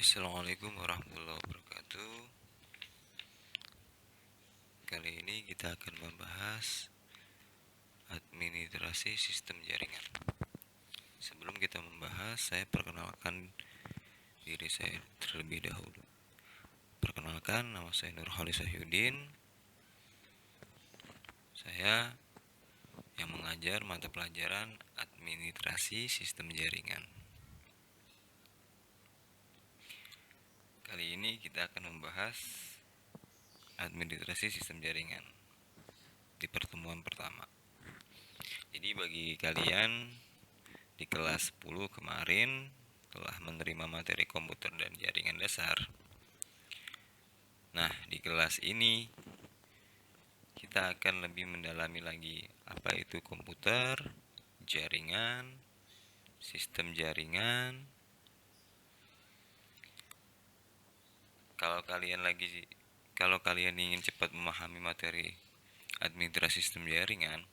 Assalamualaikum warahmatullahi wabarakatuh. Kali ini kita akan membahas administrasi sistem jaringan. Sebelum kita membahas, saya perkenalkan diri saya terlebih dahulu. Perkenalkan, nama saya Nurholis Sahyudin. Saya yang mengajar mata pelajaran administrasi sistem jaringan. Kali ini kita akan membahas administrasi sistem jaringan di pertemuan pertama. Jadi bagi kalian di kelas 10 kemarin telah menerima materi komputer dan jaringan dasar. Nah, di kelas ini kita akan lebih mendalami lagi apa itu komputer, jaringan, sistem jaringan. Kalau kalian ingin cepat memahami materi administrasi sistem jaringan,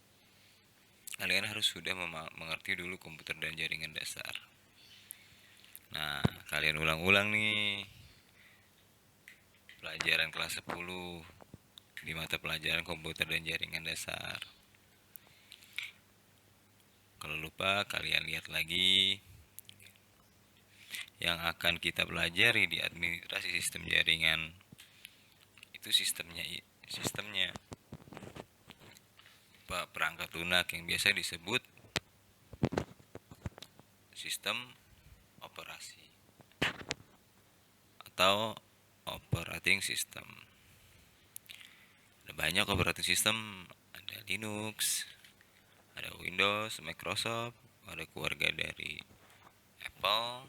kalian harus sudah mengerti dulu komputer dan jaringan dasar. Nah, kalian ulang-ulang nih pelajaran kelas 10 di mata pelajaran komputer dan jaringan dasar. Kalau lupa, kalian lihat lagi yang akan kita pelajari di administrasi sistem jaringan. Itu sistemnya perangkat lunak yang biasa disebut sistem operasi atau operating system. Ada banyak operating system, ada Linux, ada Windows, Microsoft, ada keluarga dari Apple,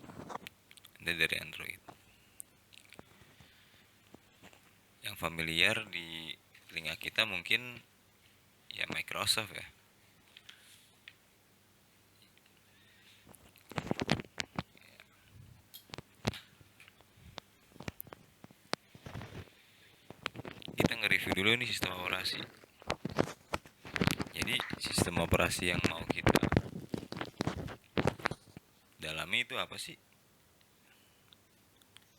ada dari Android. Yang familiar di telinga kita mungkin ya Microsoft ya. Kita nge-review dulu nih sistem operasi. Jadi sistem operasi yang mau kita dalami itu apa sih?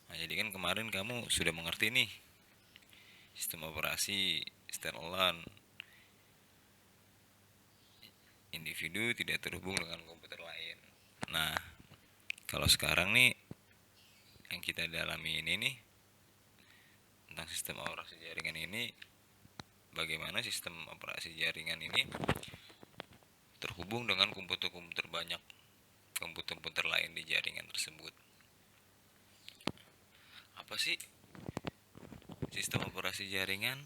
Nah, jadi kan kemarin kamu sudah mengerti nih sistem operasi standalone, individu tidak terhubung dengan komputer lain. Nah, kalau sekarang nih yang kita dalami ini nih tentang sistem operasi jaringan ini, bagaimana sistem operasi jaringan ini terhubung dengan komputer-komputer banyak, komputer-komputer lain di jaringan tersebut. Apa sih sistem operasi jaringan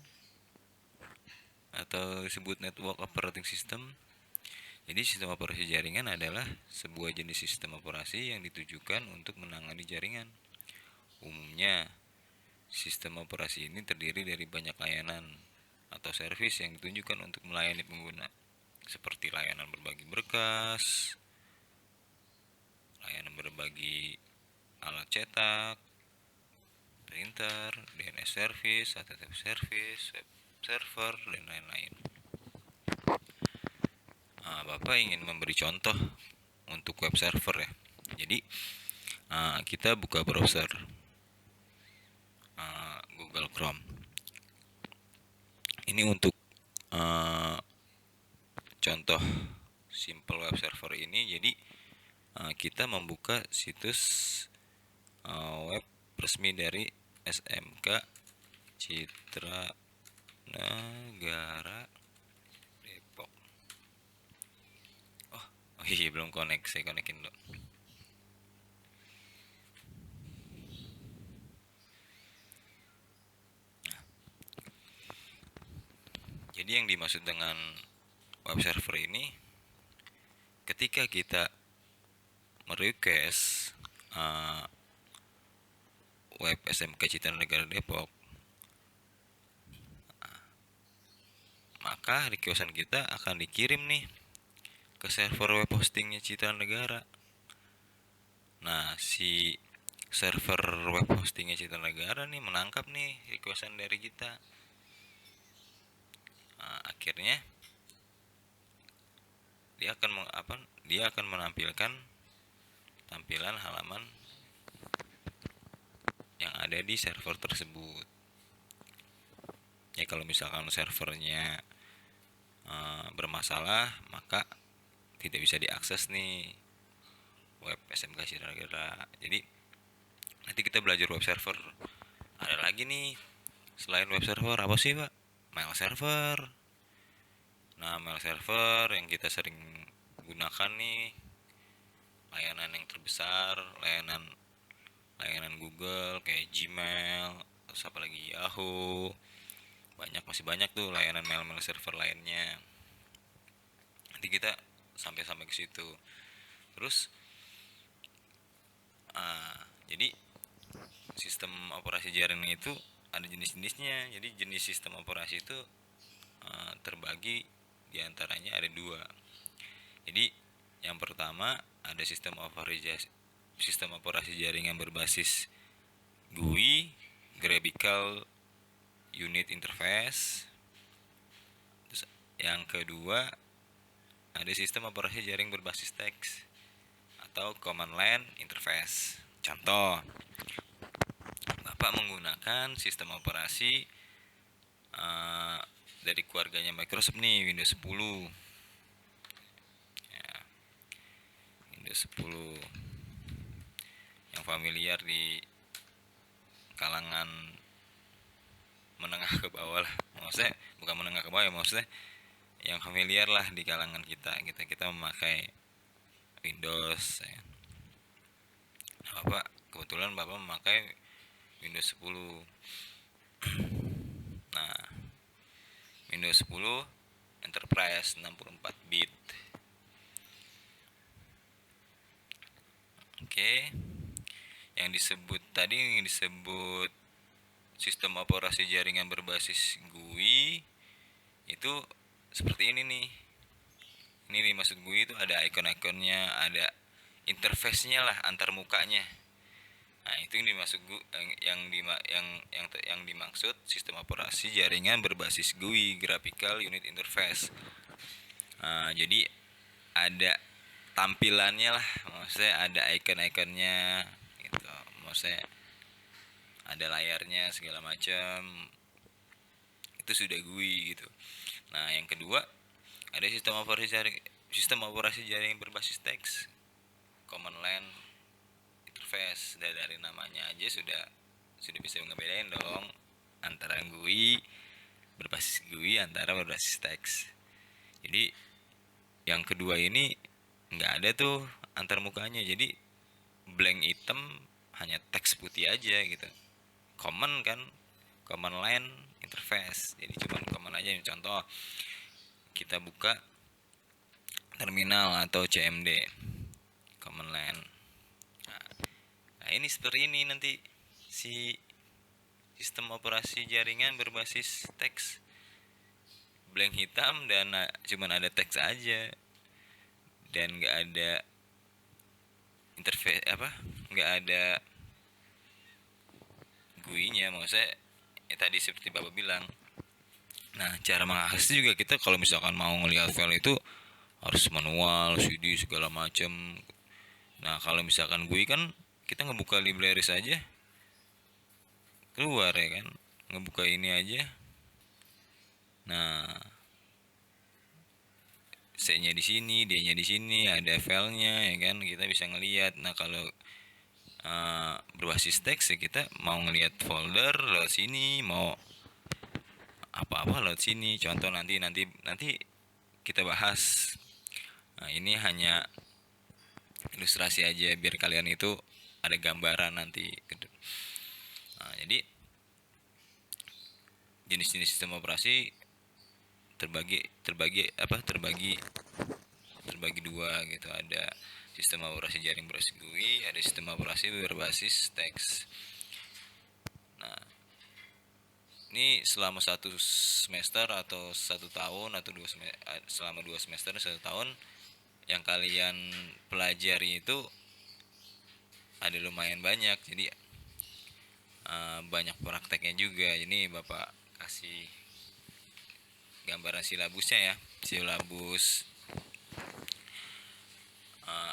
atau disebut network operating system? Jadi sistem operasi jaringan adalah sebuah jenis sistem operasi yang ditujukan untuk menangani jaringan. Umumnya, sistem operasi ini terdiri dari banyak layanan atau servis yang ditunjukkan untuk melayani pengguna, seperti layanan berbagi berkas, layanan berbagi alat cetak, printer, DNS service, HTTP service, web server, dan lain-lain. Nah, Bapak ingin memberi contoh untuk web server ya. Jadi kita buka browser Google Chrome. Ini untuk contoh simple web server ini. Jadi kita membuka situs web resmi dari SMK Citra Negara Depok. Oh iya, belum connect, saya konekin dulu. Jadi yang dimaksud dengan web server ini, ketika kita merequest web SMK Citra Negara Depok, maka requestan kita akan dikirim nih ke server web hostingnya Citra Negara. Nah, si server web hostingnya Citra Negara nih menangkap nih requestan dari kita. Nah, akhirnya dia akan menampilkan tampilan halaman ada di server tersebut. Ya kalau misalkan servernya bermasalah, maka tidak bisa diakses nih web SMK Siragera. Jadi nanti kita belajar web server. Ada lagi nih selain web server, apa sih Pak? Mail server. Nah, mail server yang kita sering gunakan nih, layanan yang terbesar, layanan Google kayak Gmail, terus apa lagi, Yahoo. Masih banyak tuh layanan mail server lainnya. Nanti kita sampai ke situ. Terus jadi sistem operasi jaring itu ada jenis-jenisnya. Jadi jenis sistem operasi itu terbagi diantaranya ada dua. Jadi yang pertama ada sistem operasi jaringan berbasis GUI, Graphical Unit Interface. Terus yang kedua ada sistem operasi jaring berbasis teks atau Command Line Interface. Contoh, Bapak menggunakan sistem operasi dari keluarganya Microsoft nih, Windows 10. Ya, Windows 10 yang familiar di kalangan menengah ke bawah lah. Maksudnya bukan menengah ke bawah ya, maksudnya yang familiar lah di kalangan kita memakai Windows ya. Bapak kebetulan Bapak memakai Windows 10. Nah, Windows 10 Enterprise 64 bit. Oke. Yang disebut sistem operasi jaringan berbasis GUI itu seperti ini nih. Ini nih maksud GUI itu ada ikon-ikonnya, ada interface-nya lah, antar mukanya. Nah, itu yang dimaksud yang dimaksud sistem operasi jaringan berbasis GUI, Graphical Unit Interface. Jadi ada tampilannya lah, maksudnya ada icon-iconnya gitu, maksudnya ada layarnya segala macam, itu sudah GUI gitu. Nah, yang kedua ada sistem operasi jaringan berbasis teks, Command Line Interface. Dari namanya aja sudah bisa ngebedain dong antara berbasis GUI antara berbasis teks. Jadi yang kedua ini nggak ada tuh antar mukanya, jadi blank hitam, hanya teks putih aja gitu. Command kan, Command Line Interface, jadi cuma command aja. Contoh, kita buka terminal atau CMD, Command Line. Nah ini seperti ini nanti si sistem operasi jaringan berbasis teks, blank hitam dan cuman ada teks aja dan nggak ada interface nggak ada GUI-nya, maksudnya tadi seperti Bapak bilang. Nah, cara mengakses juga kita kalau misalkan mau ngelihat file itu harus manual, CD segala macam. Nah, kalau misalkan GUI kan kita ngebuka library saja keluar ya kan, ngebuka ini aja. Nah, C-nya di sini, D-nya di sini, ada filenya ya kan, kita bisa ngelihat. Nah, kalau berbasis teks ya kita mau ngelihat folder lewat sini, mau apa-apa lewat sini. Contoh nanti kita bahas. Nah, ini hanya ilustrasi aja biar kalian itu ada gambaran nanti. Nah, jadi jenis-jenis sistem operasi terbagi dua gitu. Ada sistem operasi jaring berbasis GUI, ada sistem operasi berbasis teks. Nah, ini selama 1 semester atau 1 tahun atau selama 2 semester 1 tahun yang kalian pelajari itu ada lumayan banyak. Jadi banyak prakteknya juga. Ini Bapak kasih gambaran silabusnya ya, silabus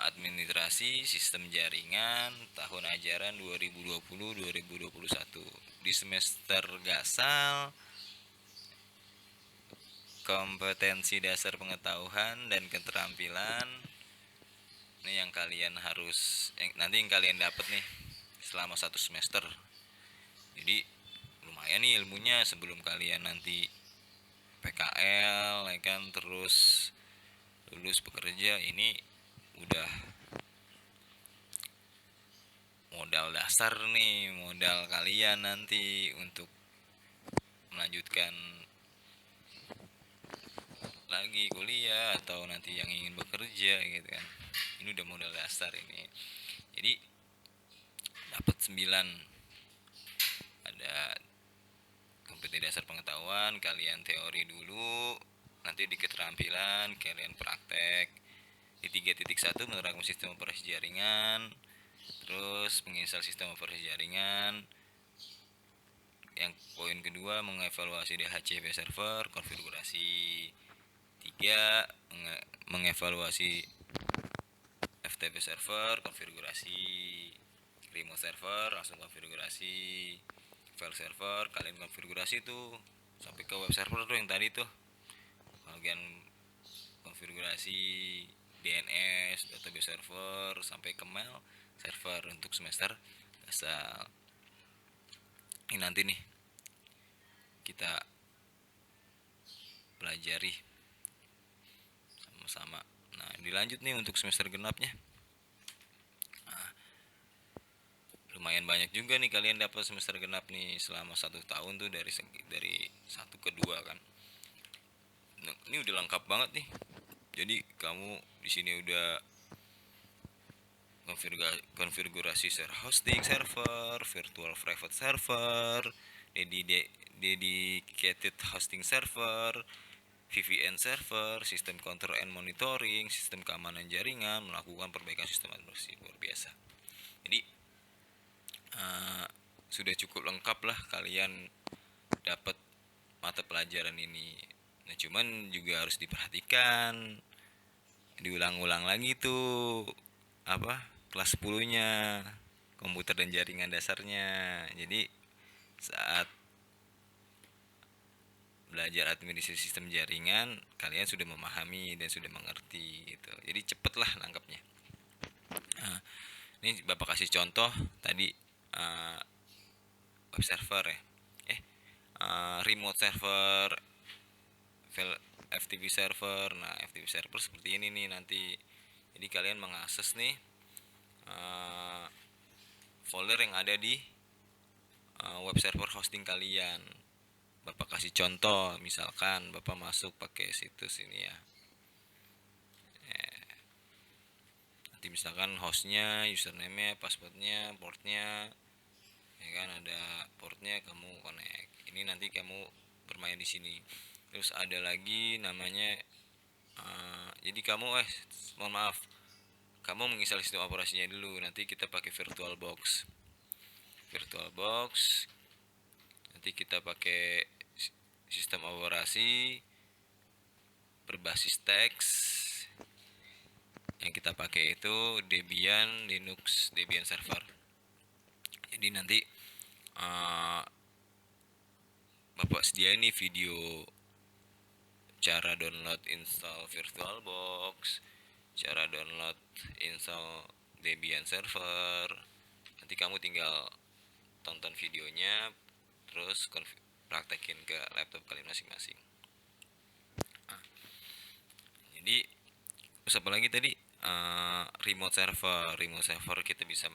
Administrasi Sistem Jaringan tahun ajaran 2020-2021. Di semester gasal kompetensi dasar pengetahuan dan keterampilan ini yang kalian harus nanti yang kalian dapat nih selama 1 semester. Jadi lumayan nih ilmunya sebelum kalian nanti PKL ya kan, terus lulus bekerja. Ini udah modal dasar nih, modal kalian nanti untuk melanjutkan lagi kuliah atau nanti yang ingin bekerja gitu kan. Ini udah modal dasar ini. Jadi dapat 9. Ada kompetensi dasar pengetahuan, kalian teori dulu, nanti di keterampilan kalian praktek. Di 3.1 menerapkan sistem operasi jaringan, terus menginstal sistem operasi jaringan. Yang poin kedua mengevaluasi DHCP server, konfigurasi. 3 mengevaluasi FTP server, konfigurasi. Remote server langsung konfigurasi. File server kalian konfigurasi tuh sampai ke web server tuh yang tadi tuh bagian konfigurasi DNS, database server sampai ke mail server untuk semester asal. Ini nanti nih kita pelajari sama-sama. Nah, dilanjut nih untuk semester genapnya. Nah, lumayan banyak juga nih kalian dapat semester genap nih selama 1 tahun tuh dari 1 ke 2 kan. Nah, ini udah lengkap banget nih. Jadi kamu di sini udah konfigurasi hosting server, virtual private server, dedicated hosting server, VPN server, sistem control and monitoring, sistem keamanan jaringan, melakukan perbaikan sistem administrasi. Luar biasa. Jadi sudah cukup lengkap lah kalian dapat mata pelajaran ini. Nah, cuman juga harus diperhatikan, diulang-ulang lagi tuh kelas 10-nya komputer dan jaringan dasarnya. Jadi saat belajar administrasi sistem jaringan kalian sudah memahami dan sudah mengerti gitu. Jadi cepetlah nangkepnya. Nah, ini Bapak kasih contoh tadi web server ya. Remote server, FTP server. Nah, FTP server seperti ini nih nanti. Jadi kalian mengakses nih folder yang ada di web server hosting kalian. Bapak kasih contoh, misalkan Bapak masuk pakai situs ini ya. Nanti misalkan hostnya, username-nya, passwordnya, portnya, ya kan ada portnya, kamu connect. Ini nanti kamu bermain di sini. Terus ada lagi namanya, jadi kamu mohon maaf, kamu menginstal sistem operasinya dulu. Nanti kita pakai VirtualBox. Nanti kita pakai sistem operasi berbasis teks. Yang kita pakai itu Debian Linux, Debian server. Jadi nanti Bapak sedia ini video cara download install VirtualBox, cara download install Debian server. Nanti kamu tinggal tonton videonya, terus praktekin ke laptop kalian masing-masing. Jadi terus apa lagi tadi, remote server kita bisa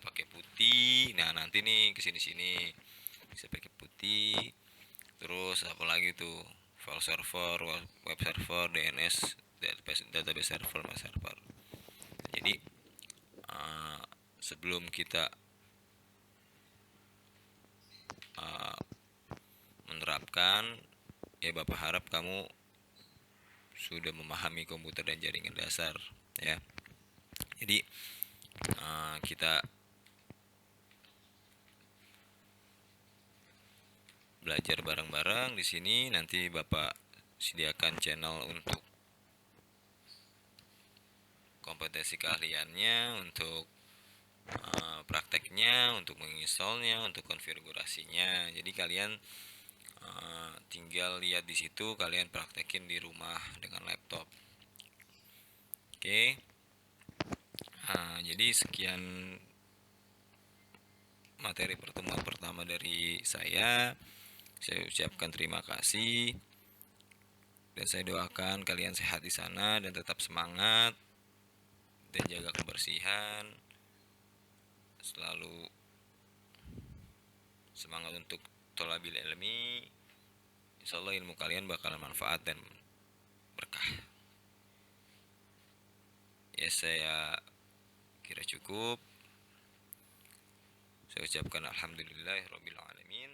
pakai putih. Nah, nanti nih kesini bisa pakai putih. Terus apa lagi tuh, file server, web server, DNS, database server, mail server. Jadi sebelum kita menerapkan, ya Bapak harap kamu sudah memahami komputer dan jaringan dasar ya. Jadi kita belajar bareng-bareng di sini. Nanti Bapak sediakan channel untuk kompetensi keahliannya, untuk prakteknya, untuk menginstalnya, untuk konfigurasinya. Jadi kalian tinggal lihat di situ, kalian praktekin di rumah dengan laptop. Oke. Jadi sekian materi pertemuan pertama dari saya. Saya ucapkan terima kasih dan saya doakan kalian sehat di sana dan tetap semangat dan jaga kebersihan. Selalu semangat untuk tholabil ilmi. Insyaallah ilmu kalian bakalan manfaat dan berkah. Ya, saya kira cukup. Saya ucapkan alhamdulillahirabbil alamin.